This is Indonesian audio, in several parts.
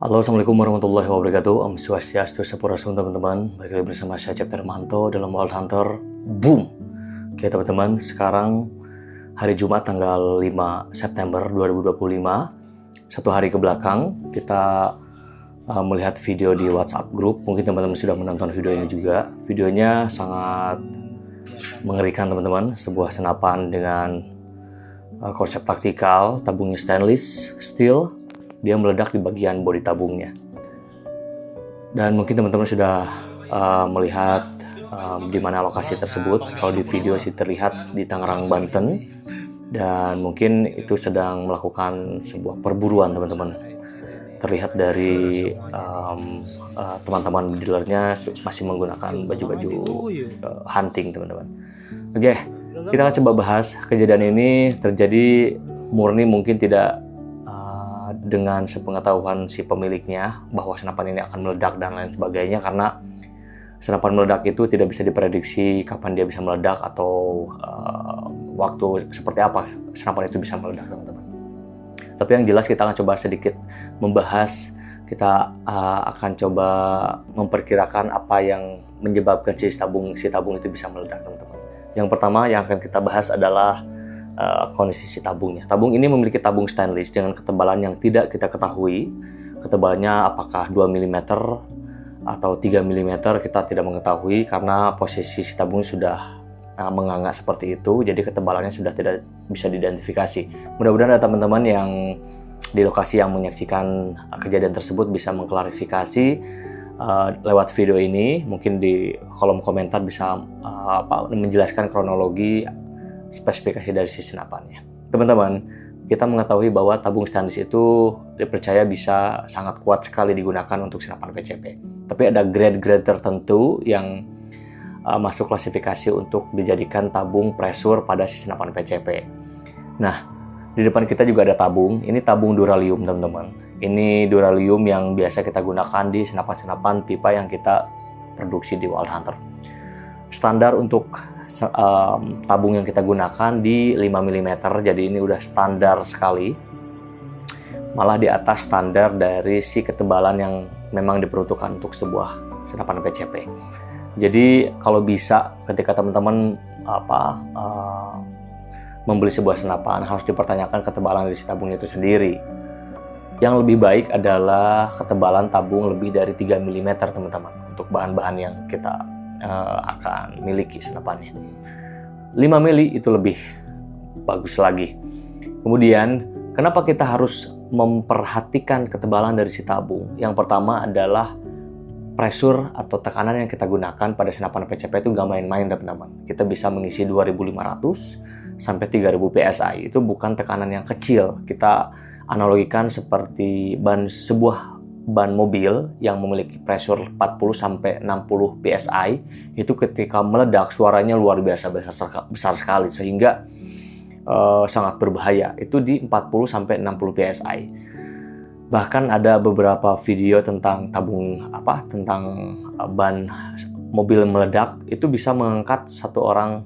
Halo, Assalamualaikum warahmatullahi wabarakatuh. Om Swastiastu, Sampurasun teman-teman. Balik lagi bersama saya Cep Termanto dalam Wild Hunter. Boom! Oke teman-teman, sekarang hari Jumat tanggal 5 September 2025. Satu hari ke belakang, kita melihat video di WhatsApp group. Mungkin teman-teman sudah menonton video ini juga. Videonya sangat mengerikan teman-teman. Sebuah senapan dengan konsep taktikal, tabungnya stainless steel. Dia meledak di bagian bodi tabungnya. Dan mungkin teman-teman sudah melihat di mana lokasi tersebut. Kalau di video sih terlihat di Tangerang, Banten. Dan mungkin itu sedang melakukan sebuah perburuan teman-teman. Terlihat dari teman-teman dealernya masih menggunakan baju-baju hunting teman-teman. Oke, kita akan coba bahas kejadian ini terjadi murni mungkin tidak dengan sepengetahuan si pemiliknya bahwa senapan ini akan meledak dan lain sebagainya, karena senapan meledak itu tidak bisa diprediksi kapan dia bisa meledak atau waktu seperti apa senapan itu bisa meledak teman-teman. Tapi yang jelas kita akan coba sedikit membahas, kita akan coba memperkirakan apa yang menyebabkan si tabung itu bisa meledak teman-teman. Yang pertama yang akan kita bahas adalah kondisi si tabungnya. Tabung ini memiliki tabung stainless dengan ketebalan yang tidak kita ketahui. Ketebalannya apakah 2 mm atau 3 mm kita tidak mengetahui karena posisi si tabung sudah menganga seperti itu. Jadi ketebalannya sudah tidak bisa diidentifikasi. Mudah-mudahan ada teman-teman yang di lokasi yang menyaksikan kejadian tersebut bisa mengklarifikasi lewat video ini. Mungkin di kolom komentar bisa menjelaskan kronologi spesifikasi dari si senapannya. Teman-teman, kita mengetahui bahwa tabung stainless itu dipercaya bisa sangat kuat sekali digunakan untuk senapan PCP. Tapi ada grade-grade tertentu yang masuk klasifikasi untuk dijadikan tabung pressure pada si senapan PCP. Nah, di depan kita juga ada tabung. Ini tabung duralium, teman-teman. Ini duralium yang biasa kita gunakan di senapan-senapan pipa yang kita produksi di Wild Hunter. Standar untuk tabung yang kita gunakan di 5 mm, jadi ini udah standar sekali, malah di atas standar dari si ketebalan yang memang diperuntukkan untuk sebuah senapan PCP. Jadi kalau bisa ketika teman-teman membeli sebuah senapan harus dipertanyakan ketebalan dari si tabung itu sendiri. Yang lebih baik adalah ketebalan tabung lebih dari 3 mm teman-teman untuk bahan-bahan yang kita akan miliki senapannya. 5 mili itu lebih bagus lagi. Kemudian kenapa kita harus memperhatikan ketebalan dari si tabung? Yang pertama adalah pressure atau tekanan yang kita gunakan pada senapan PCP itu nggak main-main teman-teman. Kita bisa mengisi 2500 sampai 3000 PSI. Itu bukan tekanan yang kecil. Kita analogikan seperti sebuah ban mobil yang memiliki pressure 40 sampai 60 PSI, itu ketika meledak suaranya luar biasa besar sekali sehingga sangat berbahaya. Itu di 40 sampai 60 PSI. Bahkan ada beberapa video tentang tentang ban mobil meledak itu bisa mengangkat satu orang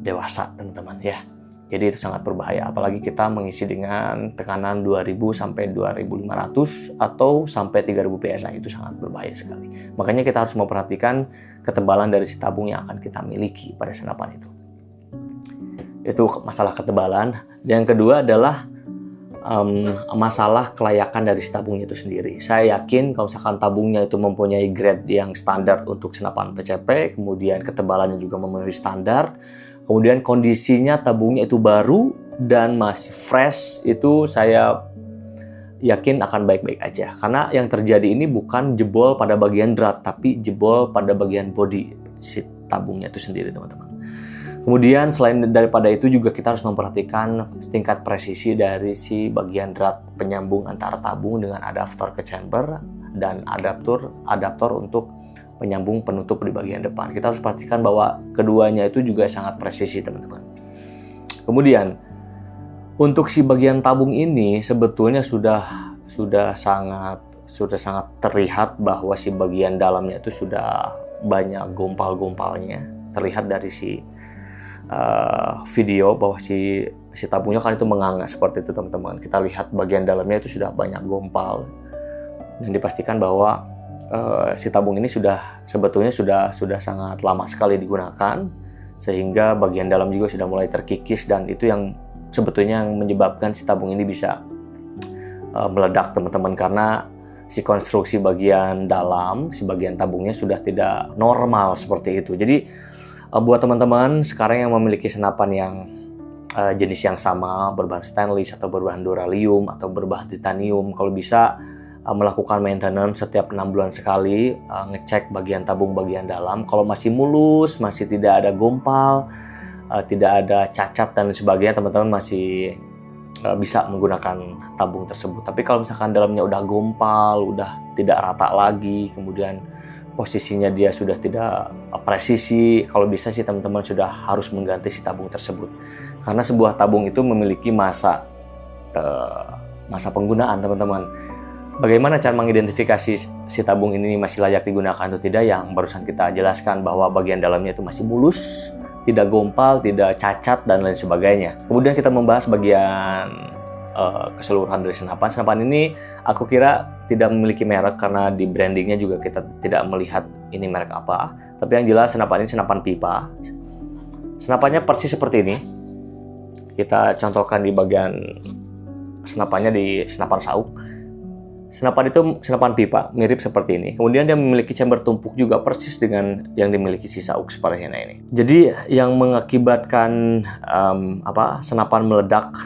dewasa, teman-teman ya. Jadi itu sangat berbahaya, apalagi kita mengisi dengan tekanan 2000 sampai 2500 atau sampai 3000 PSI, itu sangat berbahaya sekali. Makanya kita harus memperhatikan ketebalan dari si tabung yang akan kita miliki pada senapan itu. Itu masalah ketebalan. Dan yang kedua adalah masalah kelayakan dari si tabungnya itu sendiri. Saya yakin kalau misalkan tabungnya itu mempunyai grade yang standar untuk senapan PCP, kemudian ketebalannya juga memenuhi standar, kemudian kondisinya tabungnya itu baru dan masih fresh, itu saya yakin akan baik-baik aja. Karena yang terjadi ini bukan jebol pada bagian drat, tapi jebol pada bagian bodi si tabungnya itu sendiri, teman-teman. Kemudian selain daripada itu juga kita harus memperhatikan tingkat presisi dari si bagian drat penyambung antara tabung dengan adaptor ke chamber dan adaptor untuk penyambung penutup di bagian depan. Kita harus pastikan bahwa keduanya itu juga sangat presisi, teman-teman. Kemudian untuk si bagian tabung ini sebetulnya sudah sangat terlihat bahwa si bagian dalamnya itu sudah banyak gompal-gompalnya. Terlihat dari si video bahwa si tabungnya kan itu menganga seperti itu, teman-teman. Kita lihat bagian dalamnya itu sudah banyak gompal. dan dipastikan bahwa si tabung ini sebetulnya sudah sangat lama sekali digunakan, sehingga bagian dalam juga sudah mulai terkikis, dan itu yang sebetulnya yang menyebabkan si tabung ini bisa meledak teman-teman, karena si konstruksi bagian dalam, si bagian tabungnya sudah tidak normal seperti itu. Jadi buat teman-teman sekarang yang memiliki senapan yang jenis yang sama, berbahan stainless atau berbahan duralium atau berbahan titanium, kalau bisa melakukan maintenance setiap 6 bulan sekali, ngecek bagian tabung bagian dalam. Kalau masih mulus, masih tidak ada gompal, tidak ada cacat dan sebagainya, teman-teman masih bisa menggunakan tabung tersebut. Tapi kalau misalkan dalamnya udah gompal, udah tidak rata lagi, kemudian posisinya dia sudah tidak presisi, kalau bisa sih teman-teman sudah harus mengganti si tabung tersebut. Karena sebuah tabung itu memiliki masa penggunaan, teman-teman. Bagaimana cara mengidentifikasi si tabung ini masih layak digunakan atau tidak? Yang barusan kita jelaskan, bahwa bagian dalamnya itu masih mulus, tidak gompal, tidak cacat, dan lain sebagainya. Kemudian kita membahas bagian keseluruhan dari senapan. Senapan ini aku kira tidak memiliki merek, karena di brandingnya juga kita tidak melihat ini merek apa. Tapi yang jelas senapan ini senapan pipa. Senapannya persis seperti ini. Kita contohkan di bagian senapannya di senapan sauk. Senapan itu senapan pipa, mirip seperti ini. Kemudian dia memiliki chamber tumpuk juga persis dengan yang dimiliki si sauk Sparhena ini. Jadi yang mengakibatkan senapan meledak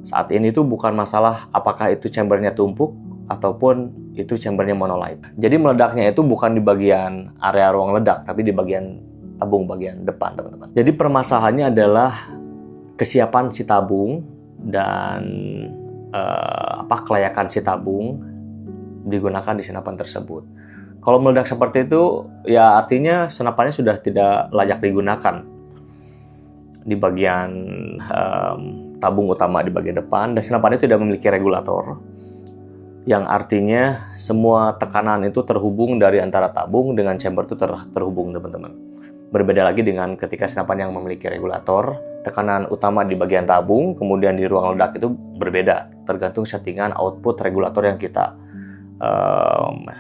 saat ini itu bukan masalah apakah itu chambernya tumpuk ataupun itu chambernya monolight. Jadi meledaknya itu bukan di bagian area ruang ledak, tapi di bagian tabung bagian depan, teman-teman. Jadi permasalahannya adalah kesiapan si tabung dan kelayakan si tabung digunakan di senapan tersebut. Kalau meledak seperti itu, ya artinya senapannya sudah tidak layak digunakan di bagian tabung utama di bagian depan, dan senapan itu tidak memiliki regulator, yang artinya semua tekanan itu terhubung dari antara tabung dengan chamber itu terhubung, teman-teman. Berbeda lagi dengan ketika senapan yang memiliki regulator, tekanan utama di bagian tabung, kemudian di ruang ledak itu berbeda, tergantung settingan output regulator yang kita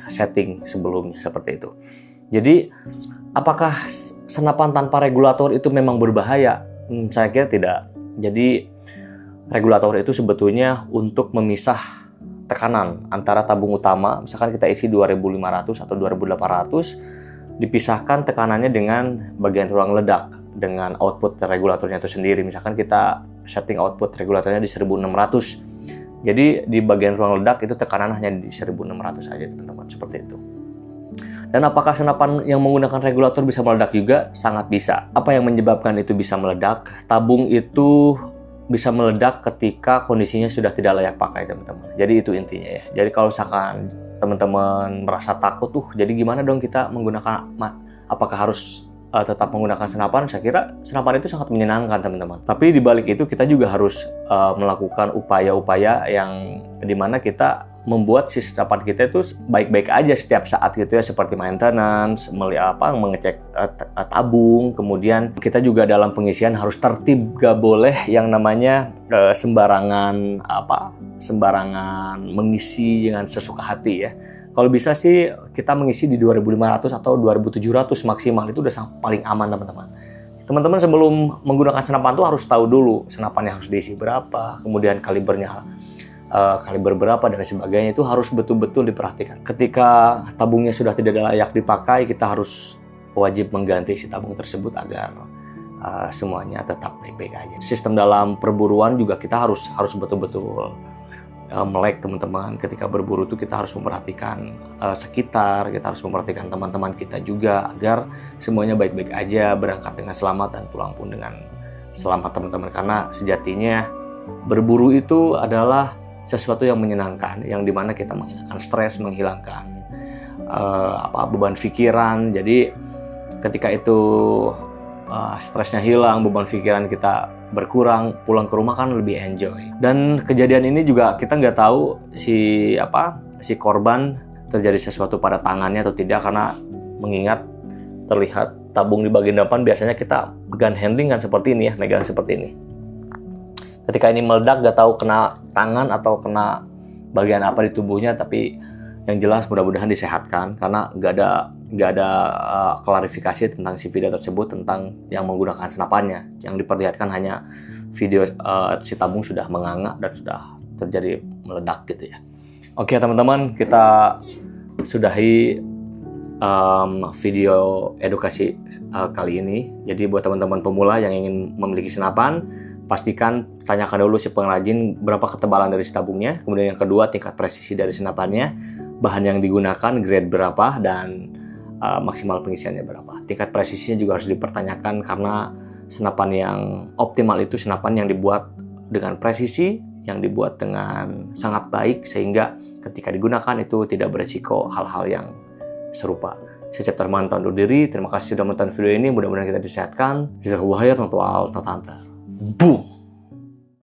setting sebelumnya, seperti itu. Jadi apakah senapan tanpa regulator itu memang berbahaya? Saya kira tidak. Jadi regulator itu sebetulnya untuk memisah tekanan antara tabung utama, misalkan kita isi 2500 atau 2800, dipisahkan tekanannya dengan bagian ruang ledak dengan output regulatornya itu sendiri. Misalkan kita setting output regulatornya di 1600, jadi di bagian ruang ledak itu tekanan hanya di 1600 saja, teman-teman, seperti itu. Dan apakah senapan yang menggunakan regulator bisa meledak juga? Sangat bisa. Apa yang menyebabkan itu bisa meledak? Tabung itu bisa meledak ketika kondisinya sudah tidak layak pakai, teman-teman. Jadi itu intinya ya. Jadi kalau misalkan teman-teman merasa takut, jadi gimana dong kita menggunakan, apakah harus tetap menggunakan senapan? Saya kira senapan itu sangat menyenangkan, teman-teman. Tapi di balik itu kita juga harus melakukan upaya-upaya yang dimana kita membuat si senapan kita itu baik-baik aja setiap saat gitu ya, seperti maintenance, mengecek tabung, kemudian kita juga dalam pengisian harus tertib, gak boleh yang namanya sembarangan mengisi dengan sesuka hati ya. Kalau bisa sih kita mengisi di 2500 atau 2700 maksimal, itu udah paling aman, teman-teman. Teman-teman sebelum menggunakan senapan tuh harus tahu dulu senapannya harus diisi berapa, kemudian kaliber berapa dan sebagainya, itu harus betul-betul diperhatikan. Ketika tabungnya sudah tidak layak dipakai, kita harus wajib mengganti si tabung tersebut agar semuanya tetap baik-baik aja. Sistem dalam perburuan juga kita harus betul-betul melek, teman-teman. Ketika berburu itu kita harus memperhatikan sekitar, kita harus memperhatikan teman-teman kita juga agar semuanya baik-baik aja, berangkat dengan selamat dan pulang pun dengan selamat, teman-teman. Karena sejatinya berburu itu adalah sesuatu yang menyenangkan, yang dimana kita menghilangkan stres, menghilangkan beban pikiran. Jadi ketika itu stresnya hilang, beban pikiran kita berkurang, pulang ke rumah kan lebih enjoy. Dan kejadian ini juga kita nggak tahu si korban terjadi sesuatu pada tangannya atau tidak, karena mengingat terlihat tabung di bagian depan, biasanya kita gun handling kan seperti ini ya, megang seperti ini. Ketika ini meledak, nggak tahu kena tangan atau kena bagian apa di tubuhnya, tapi Yang jelas mudah-mudahan disehatkan, karena nggak ada klarifikasi tentang si video tersebut tentang yang menggunakan senapannya. Yang diperlihatkan hanya video si tabung sudah menganga dan sudah terjadi meledak gitu ya. Oke teman-teman, kita sudahi video edukasi kali ini. Jadi buat teman-teman pemula yang ingin memiliki senapan, pastikan tanyakan dulu si pengrajin berapa ketebalan dari si tabungnya. Kemudian yang kedua, tingkat presisi dari senapannya, bahan yang digunakan, grade berapa, dan maksimal pengisiannya berapa. Tingkat presisinya juga harus dipertanyakan, karena senapan yang optimal itu senapan yang dibuat dengan presisi, yang dibuat dengan sangat baik, sehingga ketika digunakan itu tidak beresiko hal-hal yang serupa. Saya Cipta Hermanto undur diri. Terima kasih sudah menonton video ini. Mudah-mudahan kita disehatkan. Jazakallahu khairan. Boom.